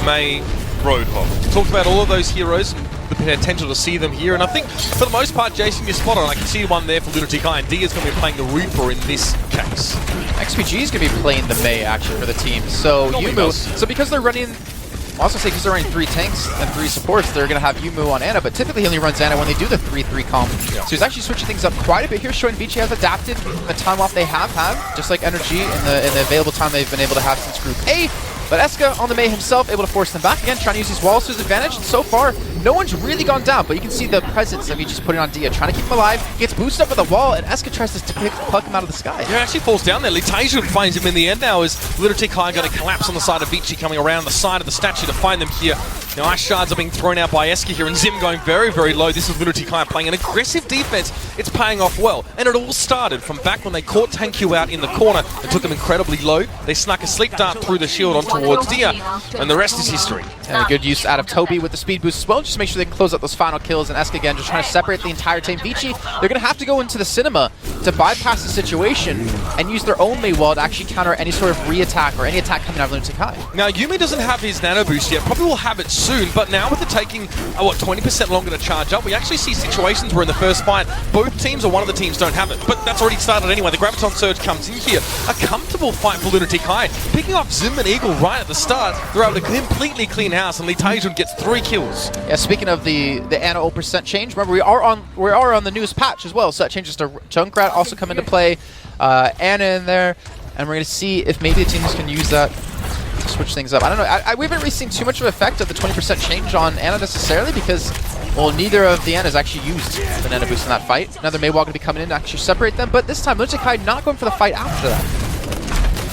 May, Roadhog. Talked about all of those heroes, the potential to see them here, and I think for the most part, Jason, you're spot on. I can see one there for Lunatic-hai, and D is going to be playing the Reaper in this case. XPG is going to be playing the May actually for the team. So Yumu, so because they're running, I'll also say because they're running 3 tanks and 3 supports, they're going to have Yumu on Ana, but typically he only runs Ana when they do the 3-3 comp. Yeah. So he's actually switching things up quite a bit here, showing Vici has adapted the time off they have had, just like Energy in the available time they've been able to have since Group A. But Eska on the May himself, able to force them back again, trying to use these walls to his advantage. And so far, no one's really gone down, but you can see the presence of Vici's putting on Dia, trying to keep him alive. Gets boosted up with a wall, and Eska tries to pluck him out of the sky. Yeah, actually falls down there. Litasian finds him in the end now as Lunatic-hai going to collapse on the side of Vici, coming around the side of the statue to find them here. Now, ice shards are being thrown out by Eska here, and Zim going very, very low. This is Lunatic-hai playing an aggressive defense. It's paying off well. And it all started from back when they caught TankQ out in the corner and took them incredibly low. They snuck a sleep dart through the shield on towards Dia, and the rest is history. And a good use out of Toby with the speed boost as well, just to make sure they can close out those final kills. And Eska again just trying to separate the entire team. Vici, they're going to have to go into the cinema to bypass the situation and use their own May wall to actually counter any sort of re-attack or any attack coming out of Lunatic-hai. Now, Yuumi doesn't have his nano boost yet. Probably will have it soon, but now with it taking, 20% longer to charge up, we actually see situations where in the first fight, both teams or one of the teams don't have it. But that's already started anyway. The Graviton Surge comes in here. A comfortable fight for Lunatic-hai. Picking off Zim and Eagle right at the start, they're able to completely clean house, and Litasian gets 3 kills. Yeah, speaking of the Ana ult percent change, remember we are on the newest patch as well, so that changes to Junkrat also come into play. Ana in there, and we're going to see if maybe the teams can use that to switch things up. I don't know. We haven't really seen too much of an effect of the 20% change on Ana necessarily because, well, neither of the Anas actually used the nano boost in that fight. Another Maywall going to be coming in to actually separate them, but this time Lunatic-hai not going for the fight after that.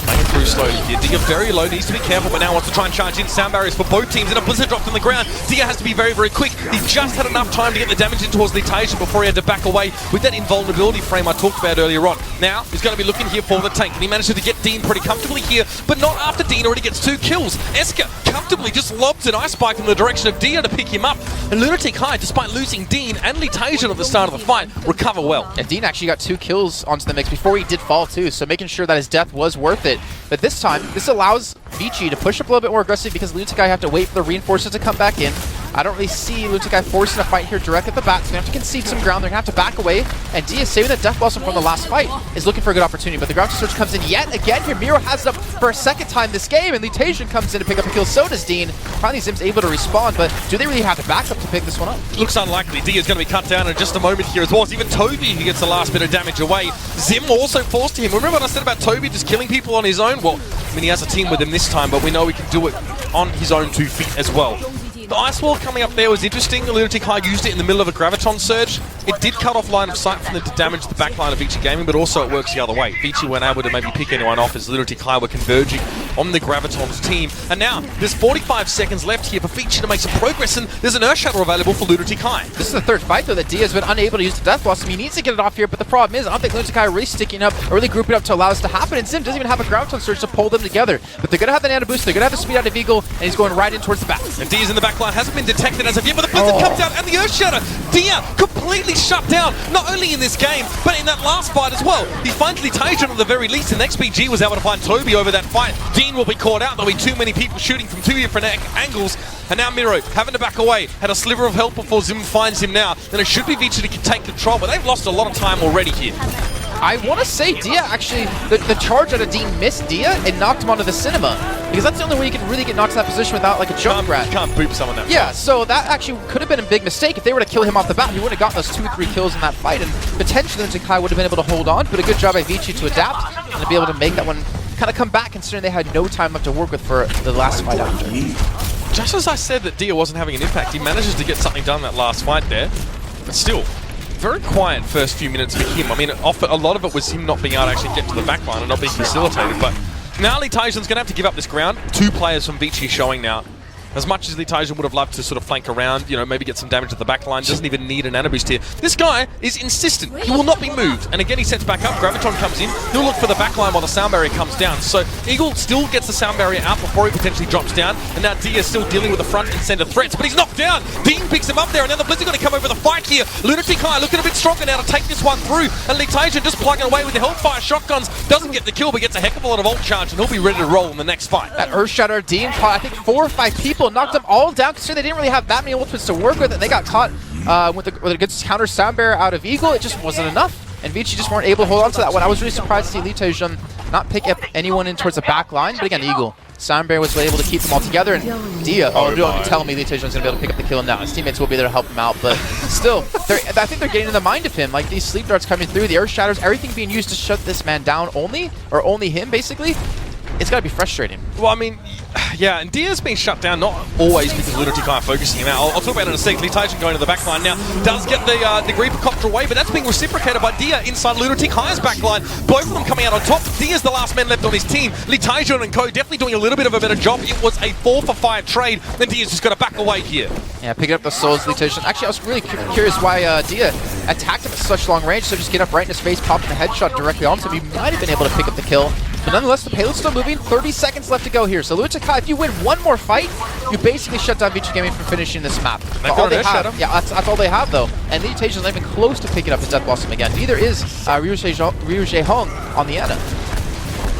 Playing through slowly here. Dia very low, needs to be careful, but now wants to try and charge in. Sound barriers for both teams, and a blizzard dropped on the ground. Dia has to be very, very quick. He just had enough time to get the damage in towards Litasian before he had to back away with that invulnerability frame I talked about earlier on. Now, he's going to be looking here for the tank, and he manages to get Dean pretty comfortably here, but not after Dean already gets 2 kills. Eska comfortably just lobs an ice spike in the direction of Dia to pick him up, and Lunatic-hai, despite losing Dean and Litasian at the start of the fight, recover well. Yeah, Dean actually got 2 kills onto the mix before he did fall too, so making sure that his death was worth it. But this time, this allows Vici to push up a little bit more aggressive because Lunatic-hai have to wait for the reinforcements to come back in. I don't really see Lunatic-hai forcing a fight here direct at the bat, so they have to concede some ground. They're going to have to back away, and Dia, saving the Death Blossom from the last fight, is looking for a good opportunity. But the Graviton Surge comes in yet again here. Miro has it up for a second time this game, and Litasian comes in to pick up a kill. So does Dean. Finally, Zim's able to respawn, but do they really have to back up to pick this one up? Looks unlikely. Dia's going to be cut down in just a moment here as well. It's even Toby who gets the last bit of damage away. Zim also falls to him. Remember what I said about Toby just killing people on his own? Well, I mean, he has a team with him this time, but we know he can do it on his own 2 feet as well. The ice wall coming up there was interesting. Lunatic-hai used it in the middle of a Graviton Surge. It did cut off line of sight for them to damage the backline of Vici Gaming, but also it works the other way. Vici weren't able to maybe pick anyone off as Lunatic-hai were converging on the Graviton's team. And now, there's 45 seconds left here for Vici to make some progress, and there's an Earth Shatter available for Lunatic-hai. This is the 3rd fight, though, that Dia has been unable to use the Death Blossom. He needs to get it off here, but the problem is, I don't think Lunatic-hai are really sticking up or really grouping up to allow this to happen, and Zim doesn't even have a Graviton Surge to pull them together. But they're going to have the nano boost, they're going to have the speed out of Eagle, and he's going right in towards the back. And Dia's in the backline, hasn't been detected as of yet, but the blizzard comes out and the Earth Shatter. Dia completely shut down, not only in this game, but in that last fight as well. He finds Litasian at the very least, and XPG was able to find Toby over that fight. Dean will be caught out. There'll be too many people shooting from 2 different angles. And now Miro having to back away. Had a sliver of help before Zim finds him now. Then it should be Vici to take control, but they've lost a lot of time already here. I want to say Dia actually, the charge out of Dean missed Dia and knocked him onto the cinema. Because that's the only way you can really get knocked to that position without like a Junkrat. You can't boop someone that Yeah, so that actually could have been a big mistake. If they were to kill him off the bat, he would have gotten those 2-3 kills in that fight, and potentially Lunatic-hai would have been able to hold on. But a good job by Vici to adapt and to be able to make that one kind of come back, considering they had no time left to work with for the last fight after. Just as I said that Dia wasn't having an impact, he manages to get something done that last fight there. But still, very quiet first few minutes for him. I mean, a lot of it was him not being able to actually get to the backline and not being facilitated. But now Litasian's going to have to give up this ground. 2 players from Vici showing now. As much as Litasian would have loved to sort of flank around, maybe get some damage at the backline, doesn't even need an nano boost here. This guy is insistent. He will not be moved. And again, he sets back up. Graviton comes in. He'll look for the backline while the sound barrier comes down. So Eagle still gets the sound barrier out before he potentially drops down. And now Dia is still dealing with the front and center threats, but he's knocked down. Dean picks him up there, and now the Blizzard going to come over the fight here. Lunatic-hai looking a bit stronger now to take this one through. And Litasian just plugging away with the Hellfire shotguns. Doesn't get the kill, but gets a heck of a lot of ult charge, and he'll be ready to roll in the next fight. That Earth Shatter, Dean caught, I think, 4 or 5 people people, knocked them all down, considering they didn't really have that many ultimates to work with, and they got caught with a good counter sound barrier out of Eagle. It just wasn't enough. And Vici just weren't able to hold on to that one. I was really surprised to see Litage not pick up anyone in towards the back line, but again, Eagle. Soundbear was able to keep them all together, and Dia, don't tell me Litage is going to be able to pick up the kill now. His teammates will be there to help him out, but still, I think they're getting in the mind of him. Like, these sleep darts coming through, the earth shatters, everything being used to shut this man down only him, basically. It's got to be frustrating. Well, I mean, yeah, and Dia's been shut down, not always because Lunatic-hai focusing him out. I'll talk about it in a second. Litage going to the back line now. Does get the Reaper copter away, but that's being reciprocated by Dia inside Lunatic-hai's back line. Both of them coming out on top. Dia's the last man left on his team. Litage and Co definitely doing a little bit of a better job. It was a 4-for-5 trade, then Dia's just got to back away here. Yeah, picking up the souls, Litage. Actually, I was really curious why Dia attacked him at such long range, so just get up right in his face, popping a headshot directly onto him. He might have been able to pick up the kill. But nonetheless, the payload's still moving. 30 seconds left to go here. So Lunatic-hai, if you win one more fight, you basically shut down Bichigeiming from finishing this map. That's all they have. Yeah, that's all they have, though. And Litage is not even close to picking up his Death Blossom again. Neither is Ryu Hong on the Ana.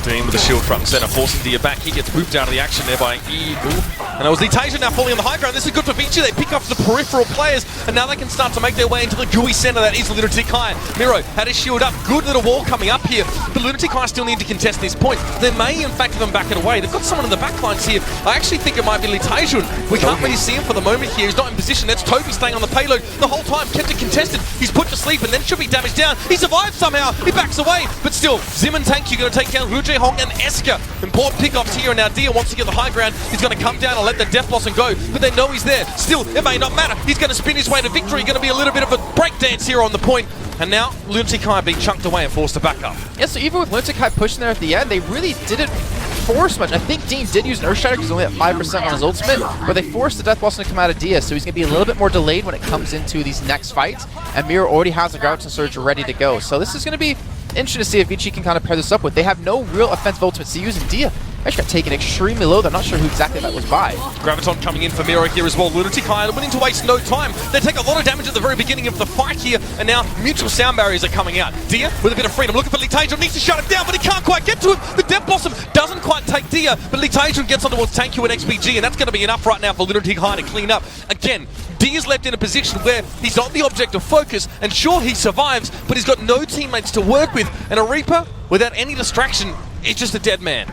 Dean with the shield front and center, forcing Dia back. He gets moved out of the action there by Eagle. And it was Litage now falling on the high ground. This is good for Vici. They pick off the peripheral players, and now they can start to make their way into the gooey center that is Lunatic-hai. Miro had his shield up. Good little wall coming up here. But Lunatic-hai still need to contest this point. They may, in fact, them back it away. They've got someone in the back lines here. I actually think it might be Litage. We can't really see him for the moment here. He's not in position. That's Toby staying on the payload the whole time. Kept it contested. He's put to sleep and then should be damaged down. He survives somehow. He backs away. But still, Zim and Tank, you're going to take down Ryu Hong and Eska. Important pickoffs here, and now Dia wants to get the high ground. He's going to come down and let the Death Blossom go, but they know he's there. Still, it may not matter. He's going to spin his way to victory. Going to be a little bit of a breakdance here on the point. And now Lunatic-hai being chunked away and forced to back up. Yeah, so even with Lunatic-hai pushing there at the end, they really didn't force much. I think Dean did use an Earth Shatter because he's only at 5% on his ultimate, but they forced the Death Blossom to come out of Dia, so he's going to be a little bit more delayed when it comes into these next fights. And Miro already has the Graviton Surge ready to go. So this is going to be interesting to see if Vici can kind of pair this up with. They have no real offensive ultimates to use, and Dia actually got taken extremely low. I'm not sure who exactly that was by. Graviton coming in for Miro here as well. Lunatic-hai willing to waste no time. They take a lot of damage at the very beginning of the fight here, and now mutual sound barriers are coming out. Dia with a bit of freedom, looking for Litage, needs to shut it down, but he can't quite get to it. The Death Blossom doesn't quite take Dia, but Litage gets on towards Tank and XBG, and that's going to be enough right now for Lunatic-hai to clean up. Again, Dia's left in a position where he's not the object of focus, and sure, he survives, but he's got no teammates to work with, and a Reaper, without any distraction, is just a dead man.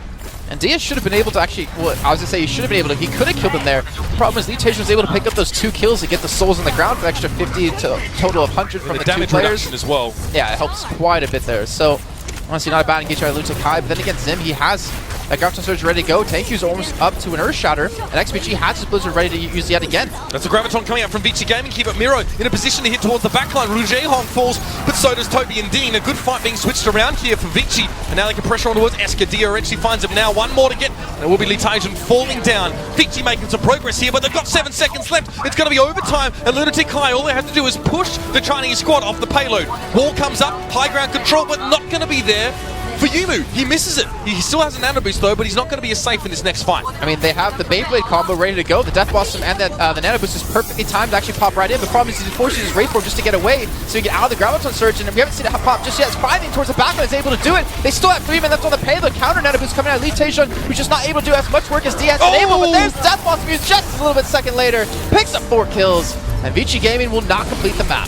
And Dia should have been able to actually, well, I was going to say he should have been able to, he could have killed him there. The problem is Litage was able to pick up those 2 kills to get the souls on the ground for an extra 50 to a total of 100 from the 2 players. As well. Yeah, it helps quite a bit there. So, honestly, not a bad engagement by Lunatic-hai, but then again, Zim, he has a Graviton Surge ready to go. Tankyu's almost up to an Earth Shatter, and XBG has his Blizzard ready to use yet again. That's a Graviton coming out from Bichigeiming. Keep it Miro in a position to hit towards the backline. Ryu Hong falls, but so does Toby and Dean. A good fight being switched around here for Vici, and now they can pressure on towards Eska. Dia actually finds him now. One more to get, and it will be Litage falling down. Vici making some progress here, but they've got 7 seconds left. It's going to be overtime, and Lunatic-hai, all they have to do is push the Chinese squad off the payload. Wall comes up, high ground control, but not going to be there for Yumu. He misses it. He still has a nano boost though, but he's not going to be as safe in this next fight. I mean, they have the Beyblade combo ready to go. The Death Blossom and the nano boost is perfectly timed to actually pop right in. The problem is he's forcing his Wraith Form just to get away, so he get out of the Graviton Surge, and we haven't seen it pop just yet. It's driving towards the backline, is able to do it. They still have 3 men left on the payload. Counter nano boost coming out of Litage, who's just not able to do as much work as Diaz is able, but there's Death Blossom, who's just a little bit second later, picks up 4 kills, and Bichigeiming will not complete the map.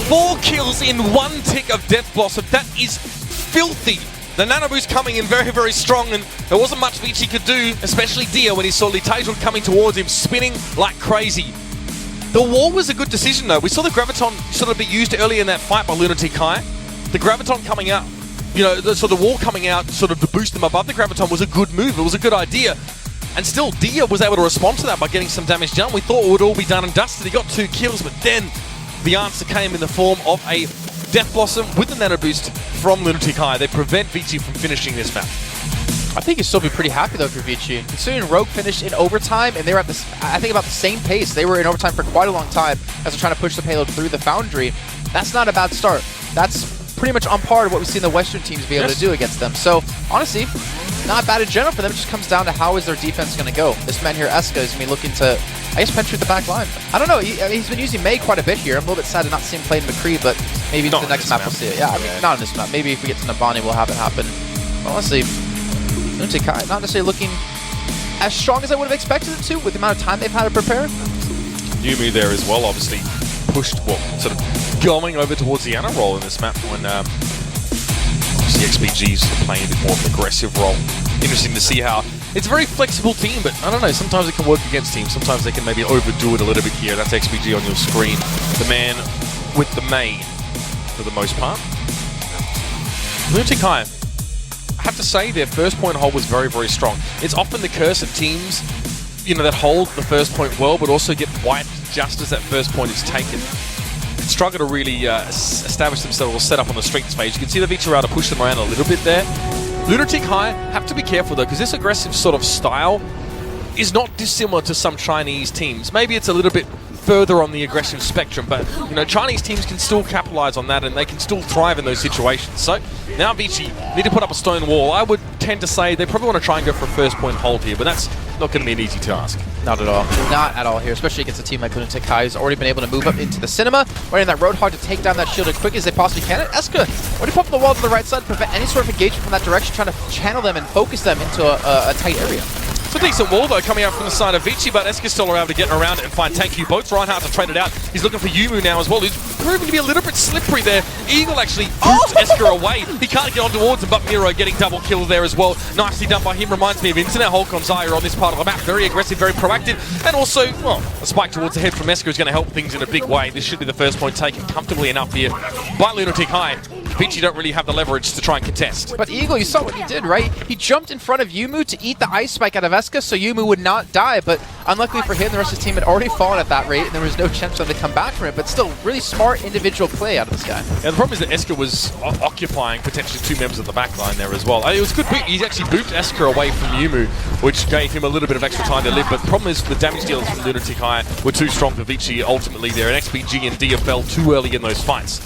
4 kills in 1 tick of Death Blossom. That is filthy. The nano boost coming in very, very strong, and there wasn't much Vici could do, especially Dia, when he saw Litage coming towards him, spinning like crazy. The wall was a good decision, though. We saw the Graviton sort of be used earlier in that fight by Lunatic-hai. The Graviton coming out, you know, the wall coming out sort of to boost them above the Graviton was a good move. It was a good idea. And still, Dia was able to respond to that by getting some damage done. We thought it would all be done and dusted. He got 2 kills, but then the answer came in the form of a Death Blossom with the nano boost from Lunatic-hai. They prevent Vici from finishing this map. I think you'd still be pretty happy though for Vici. Considering Rogue finished in overtime, and they were at this, I think, about the same pace. They were in overtime for quite a long time as they're trying to push the payload through the Foundry. That's not a bad start. That's pretty much on par with what we've seen the Western teams be able to do against them. So, honestly, not bad in general for them. It just comes down to how is their defense going to go. This man here, Eska, is going to be looking to, I guess, penetrate the back line. I don't know. He's been using Mei quite a bit here. I'm a little bit sad to not see him play in McCree, but maybe the next map we'll see it. Yeah, I mean, not in this map. Maybe if we get to Nabani, we'll have it happen. Honestly, Lunatic-hai not necessarily looking as strong as I would have expected them to with the amount of time they've had to prepare. Yumu there as well, obviously pushed, well, sort of going over towards the Ana role in this map when the XPG's playing a bit more of an aggressive role. Interesting to see how it's a very flexible team, but I don't know, sometimes it can work against teams, sometimes they can maybe overdo it a little bit here. That's XPG on your screen. The man with the main for the most part. Lunatic-hai, I have to say their first point hold was very, very strong. It's often the curse of teams, you know, that hold the first point well, but also get wiped just as that first point is taken. Struggle to really establish themselves or set up on the strength phase. You can see the Vici to push them around a little bit there. Lunatic-hai have to be careful though, because this aggressive sort of style is not dissimilar to some Chinese teams. Maybe it's a little bit further on the aggressive spectrum, but you know, Chinese teams can still capitalize on that and they can still thrive in those situations. So now Vici need to put up a stone wall. I would tend to say they probably want to try and go for a first point hold here, but that's not going to be an easy task. Not at all. Not at all here, especially against a team like Lunatic-hai, who's already been able to move up into the cinema, running that Roadhog to take down that shield as quick as they possibly can. And Eska already popping the wall to the right side to prevent any sort of engagement from that direction, trying to channel them and focus them into a tight area. It's a decent wall though coming out from the side of Vici, but Eska's still able to get around it and find TankQ. Both right hard to trade it out. He's looking for Yumu now as well, who's proving to be a little bit slippery there. Eagle actually boots Eska away. He can't get on towards him, but Miro getting double kill there as well. Nicely done by him. Reminds me of Internet Holcomb Zaya on this part of the map. Very aggressive, very proactive, and also, well, a spike towards the head from Eska is going to help things in a big way. This should be the first point taken comfortably enough here by Lunatic-hai. Vici don't really have the leverage to try and contest. But Eagle, you saw what he did, right? He jumped in front of Yumu to eat the ice spike out of Eska, so Yumu would not die, but unluckily for him, the rest of his team had already fallen at that rate, and there was no chance for them to come back from it, but still, really smart individual play out of this guy. Yeah, the problem is that Eska was occupying potentially two members of the backline there as well. It was a good boot. He actually booped Eska away from Yumu, which gave him a little bit of extra time to live, but the problem is the damage dealers from Lunatic-hai were too strong for Vici ultimately there, and XPG and Dia fell too early in those fights.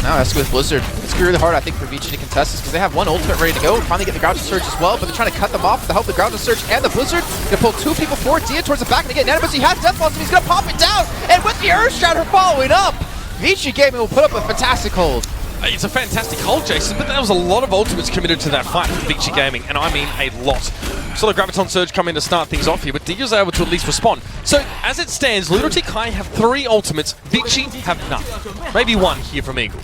Now Eska with Blizzard. It's going to be really hard, I think, for Vici to contest this because they have one ultimate ready to go. Finally get the Groucho Surge as well, but they're trying to cut them off with the help of the Groucho Surge and the Blizzard. Going to pull two people forward. Dia towards the back, and again, Nanobus, he has Death Blossom. He's going to pop it down, and with the Earth Shatter following up, Bichigeiming will put up a fantastic hold. It's a fantastic hold, Jason, but there was a lot of ultimates committed to that fight from Bichigeiming, and I mean a lot. Saw the Graviton Surge come in to start things off here, but Dia's able to at least respond. So, as it stands, Lunatic-hai have 3 ultimates, Vici have none. Maybe 1 here from Eagle.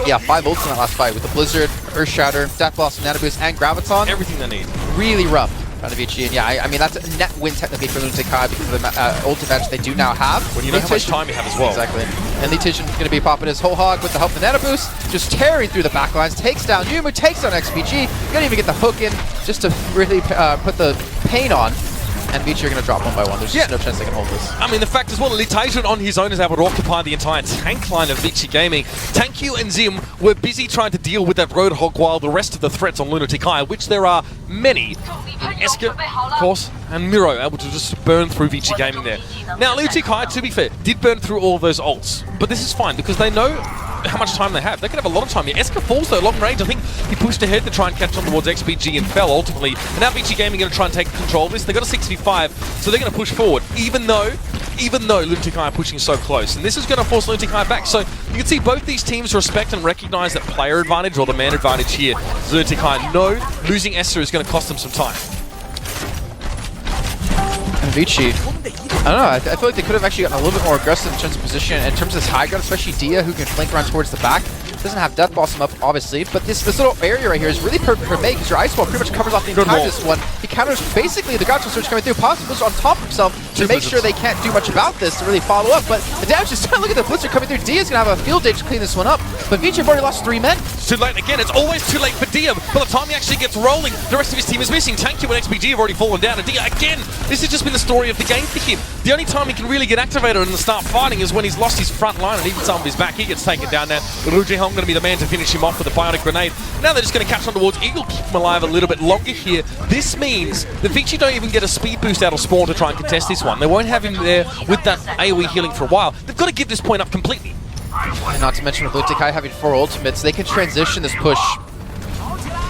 Yeah, 5 ults in that last fight with the Blizzard, Earth Shatter, Death Blossom, Nanoboost, and Graviton. Everything they need. Really rough out of Vici, and yeah, I mean that's a net win technically for Lunatic-hai because of the ult advantage they do now have. When you know how much time you have as well. Exactly. And Litation is going to be popping his whole hog with the help of the Nanoboost, just tearing through the backlines, takes down Yumu, takes down XPG, gonna even get the hook in just to really put the pain on. And Vici are going to drop one by one. There's just no chance they can hold this. I mean, the fact as well, Litation on his own is able to occupy the entire tank line of Bichigeiming. TankQ and Zim were busy trying to deal with that Roadhog while the rest of the threats on Lunatic-hai, which there are many, Eska, of course, and Miro able to just burn through Bichigeiming there. Now, Lunatic-hai, to be fair, did burn through all of those ults, but this is fine because they know how much time they have. They can have a lot of time here. Eska falls though, long range. I think he pushed ahead to try and catch on towards XPG and fell ultimately. And now Bichigeiming going to try and take control of this. They got a 6v5, so they're going to push forward, even though Lunatic-hai are pushing so close. And this is going to force Lunatic-hai back. So you can see both these teams respect and recognize that player advantage or the man advantage here. Lunatic-hai know losing Esther is going to cost them some time. And Vici, I don't know, I feel like they could have actually gotten a little bit more aggressive in terms of position, in terms of this high ground, especially Dia, who can flank around towards the back. Doesn't have Death Blossom up, obviously, but this little area right here is really perfect for May because your Ice Wall pretty much covers off the entire this one. He counters basically the Groucho Surge coming through, possibly on top of himself to make sure they can't do much about this to really follow up, but the damage is done. Look at the Blizzard coming through. Dia's going to have a field day to clean this one up, but Vici have already lost 3 men. It's too late again. It's always too late for Dia. By the time he actually gets rolling, the rest of his team is missing. TankQ and XPG have already fallen down, and Dia, again, this has just been the story of the game for him. The only time he can really get activated and start fighting is when he's lost his front line and even some of his back. He gets taken down now. Rujihong going to be the man to finish him off with a bionic grenade. Now they're just going to catch on towards Eagle, keep him alive a little bit longer here. This means that Vici don't even get a speed boost out of spawn to try and contest this one. They won't have him there with that AoE healing for a while. They've got to give this point up completely. And not to mention with Lunatic-hai having 4 ultimates, they can transition this push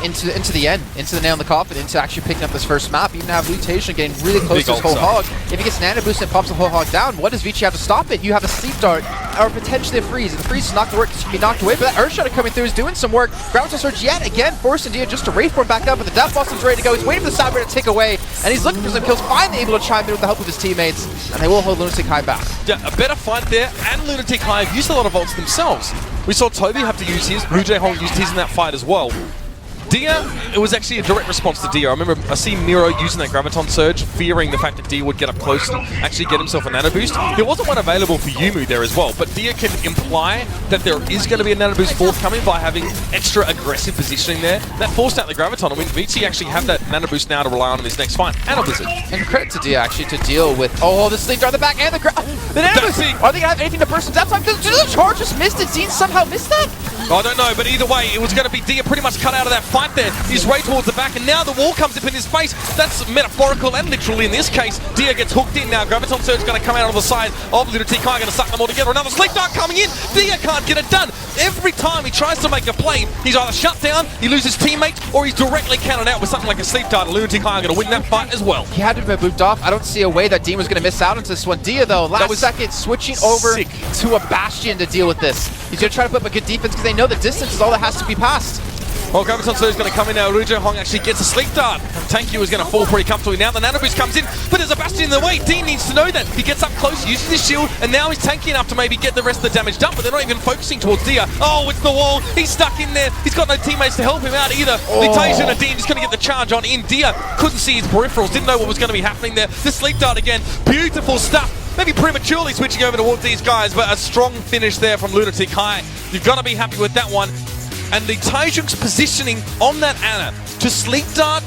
into the end, into the nail in the coffin, into actually picking up this first map. Even have Lutation getting really close to his whole hog. If he gets nano boost and pops the whole hog down, what does Vici have to stop it? You have a sleep dart or potentially a freeze. If the freeze is not going to work, it's going to be knocked away. But that Earthshatter coming through is doing some work. Graviton Surge yet again forcing Dia just to Wraithborn back up, but the Death Blossom is ready to go. He's waiting for the Cyber to tick away, and he's looking for some kills. Finally able to chime in with the help of his teammates, and they will hold Lunatic-hai back. Yeah, a better fight there, and Lunatic-hai have used a lot of ults themselves. We saw Toby have to use his, Rujehong used his in that fight as well. Dia, it was actually a direct response to Dia. I remember I see Miro using that Graviton Surge, fearing the fact that Dia would get up close and actually get himself a nano boost. There wasn't one available for Yumu there as well, but Dia can imply that there is going to be a nano boost forthcoming by having extra aggressive positioning there. That forced out the Graviton. I mean, Vici actually have that nano boost now to rely on in this next fight, and a Blizzard. And credit to Dia actually to deal with, the sleep dart, the back, and the nano boost. Are they going to have anything to burst him? That's why the charge just missed it. Zine somehow missed that? I don't know, but either way, it was going to be Dia pretty much cut out of that fight there. He's right towards the back, and now the wall comes up in his face. That's metaphorical and literally in this case. Dia gets hooked in now. Graviton Surge is going to come out on the side of Lunatic-hai, going to suck them all together. Another sleep dart coming in. Dia can't get it done. Every time he tries to make a play, he's either shut down, he loses teammates, or he's directly counted out with something like a sleep dart. Lunatic-hai are going to win that fight as well. He had to have moved off. I don't see a way that Dean was going to miss out on this one. Dia, though, last second, switching over to a Bastion to deal with this. He's going to try to put up a good defense because they know the distance is all that has to be passed. Well, Graviton Surge is going to come in now. Rujehong actually gets a sleep dart. Tankyu is going to fall pretty comfortably now. The nano boost comes in, but there's a Bastion in the way. Dean needs to know that. He gets up close, uses his shield, and now he's tanky enough to maybe get the rest of the damage done, but they're not even focusing towards Dia. Oh, it's the wall. He's stuck in there. He's got no teammates to help him out either. Litation and Dean just going to get the charge on in. Dia couldn't see his peripherals, didn't know what was going to be happening there. The sleep dart again. Beautiful stuff. Maybe prematurely switching over towards these guys, but a strong finish there from Lunatic-hai. You've got to be happy with that one. And the Taijuk's positioning on that Ana to sleep dart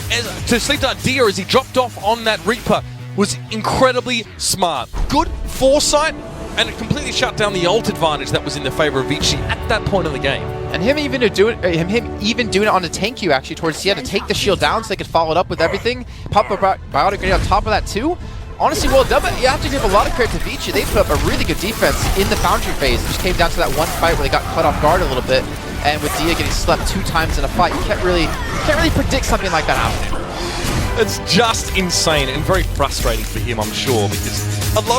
Dia as he dropped off on that Reaper was incredibly smart. Good foresight, and it completely shut down the ult advantage that was in the favor of Vici at that point in the game. And him even doing it on the Tankyu actually towards the end to take the shield down so they could follow it up with everything. Pop a Biotic Grenade on top of that too. Honestly, well done, but you have to give a lot of credit to Vici. They put up a really good defense in the Foundry phase. It just came down to that one fight where they got cut off guard a little bit. And with Dia getting slept 2 times in a fight, you can't really predict something like that happening. It's just insane and very frustrating for him, I'm sure, because a lot